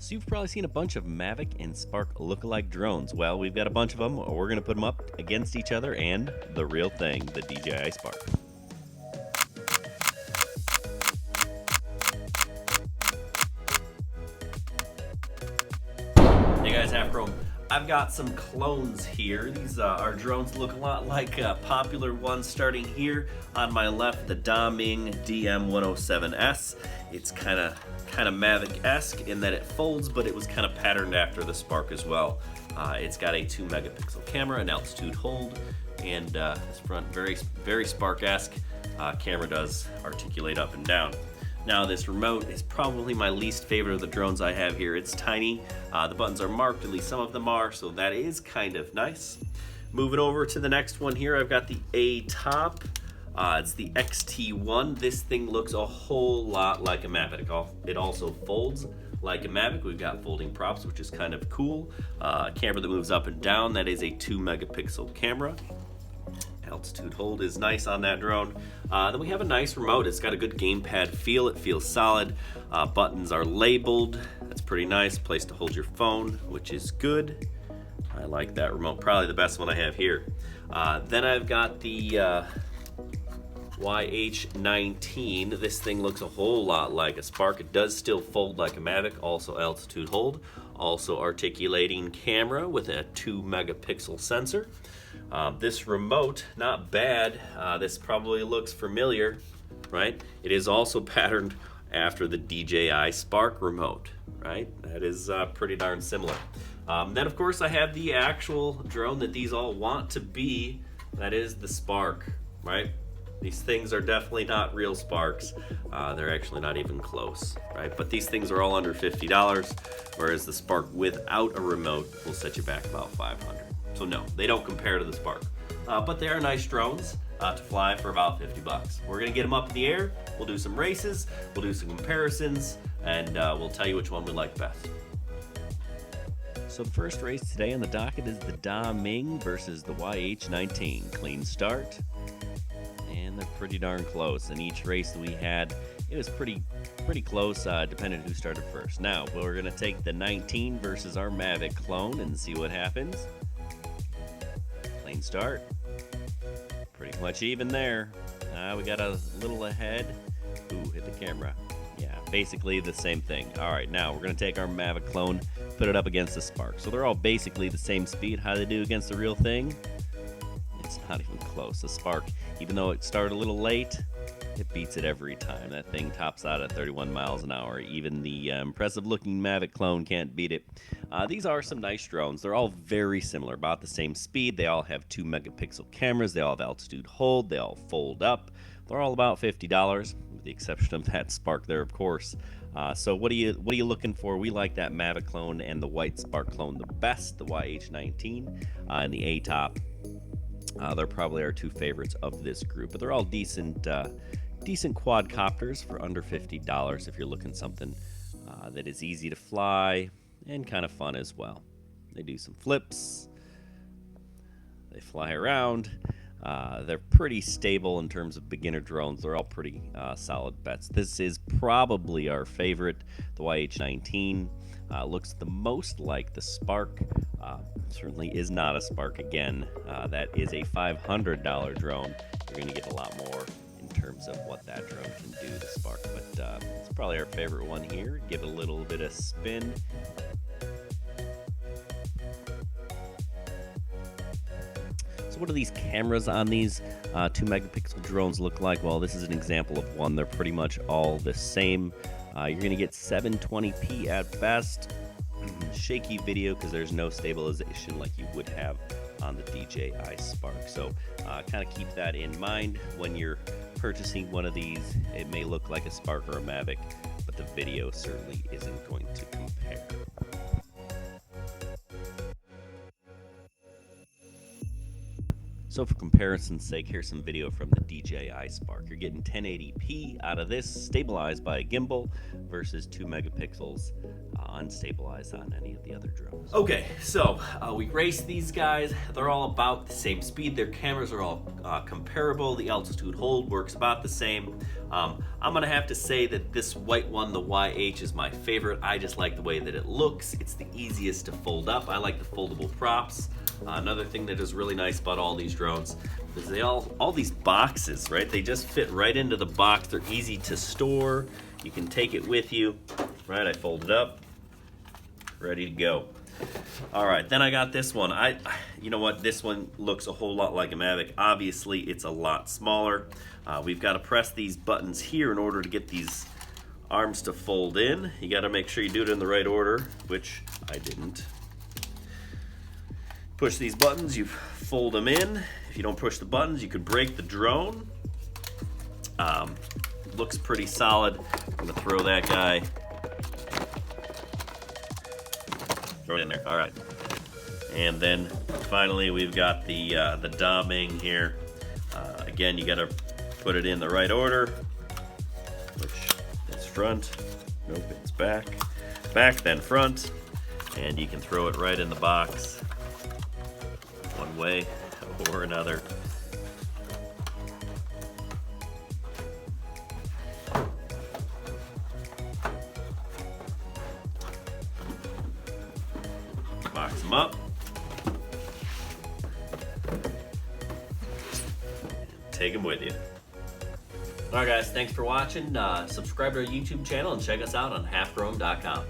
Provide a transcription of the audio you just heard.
So you've probably seen a bunch of Mavic and Spark lookalike drones. Well, we've got a bunch of them. We're going to put them up against each other and the real thing, the DJI Spark. Hey guys, Half-Chrome. I've got some clones here. These our drones look a lot like popular ones starting here on my left, the Daming DM107S. It's kind of Mavic-esque in that it folds, but it was kind of patterned after the Spark as well. It's got a 2 megapixel camera, an altitude hold, and this front very Spark-esque camera does articulate up and down. Now this remote is probably my least favorite of the drones I have here. It's tiny, the buttons are marked, at least some of them are, so that is kind of nice. Moving over to the next one here, I've got the Attop. It's the XT-1. This thing looks a whole lot like a Mavic. It also folds like a Mavic. We've got folding props, which is kind of cool. Camera that moves up and down, that is a 2 megapixel camera. Altitude hold is nice on that drone. Then we have a nice remote. It's got a good gamepad feel. It feels solid. Buttons are labeled. That's pretty nice. Place to hold your phone, which is good. I like that remote. Probably the best one I have here. Then I've got the YH-19. This thing looks a whole lot like a Spark. It does still fold like a Mavic. Also altitude hold. Also articulating camera with a 2 megapixel sensor. This remote, not bad. This probably looks familiar, right? It is also patterned after the DJI Spark remote, right? That is pretty darn similar. Then of course I have the actual drone that these all want to be. That is the Spark, right? These things are definitely not real Sparks. They're actually not even close, right? But these things are all under $50, whereas the Spark without a remote will set you back about $500. So no, they don't compare to the Spark. But they are nice drones to fly for about 50 bucks. We're gonna get them up in the air, we'll do some races, we'll do some comparisons, and we'll tell you which one we like best. So the first race today on the docket is the Daming versus the YH-19. Clean start, and they're pretty darn close. In each race that we had, it was pretty close, depending on who started first. Now, we're gonna take the 19 versus our Mavic clone and see what happens. Clean start. Pretty much even there. We got a little ahead. Ooh, hit the camera. Yeah, basically the same thing. All right, now we're going to take our Mavic clone, put it up against the Spark. So they're all basically the same speed. How do they do against the real thing? It's not even close. The Spark, even though it started a little late, it beats it every time. That thing tops out at 31 miles an hour. Even the impressive-looking Mavic clone can't beat it. These are some nice drones. They're all very similar, about the same speed. They all have 2 megapixel cameras. They all have altitude hold. They all fold up. They're all about $50, with the exception of that Spark there, of course. So what are you looking for? We like that Mavic clone and the white Spark clone the best, the YH-19 and the Attop. They're probably our two favorites of this group, but they're all decent quadcopters for under $50 if you're looking something that is easy to fly and kind of fun as well. They do some flips, they fly around, they're pretty stable in terms of beginner drones. They're all pretty solid bets. This is probably our favorite, the YH-19. Looks the most like the Spark. Certainly is not a Spark again. That is a $500 drone. You're going to get a lot more in terms of what that drone can do, the Spark. But it's probably our favorite one here. Give it a little bit of spin. So what do these cameras on these 2 megapixel drones look like? Well, this is an example of one. They're pretty much all the same. You're going to get 720p at best. Shaky video because there's no stabilization like you would have on the DJI Spark. So kind of keep that in mind when you're purchasing one of these. It may look like a Spark or a Mavic, but the video certainly isn't going to compare. So for comparison's sake, here's some video from the DJI Spark. You're getting 1080p out of this, stabilized by a gimbal, versus 2 megapixels unstabilized on any of the other drones. Okay, so we raced these guys. They're all about the same speed. Their cameras are all comparable. The altitude hold works about the same. I'm gonna have to say that this white one, the YH, is my favorite. I just like the way that it looks. It's the easiest to fold up. I like the foldable props. Another thing that is really nice about all these drones is they all these boxes, right? They just fit right into the box. They're easy to store. You can take it with you, right? I fold it up, ready to go. All right, then I got this one. You know what? This one looks a whole lot like a Mavic. Obviously, it's a lot smaller. We've got to press these buttons here in order to get these arms to fold in. You got to make sure you do it in the right order, which I didn't. Push these buttons, you fold them in. If you don't push the buttons, you could break the drone. Looks pretty solid. I'm gonna throw that guy. Throw it in there, all right. And then finally we've got the doming here. Again, you gotta put it in the right order, which is front. Nope, it's back. Back, then front. And you can throw it right in the box. One way or another. Box them up. Take them with you. All right, guys, thanks for watching. Subscribe to our YouTube channel and check us out on halfgrown.com.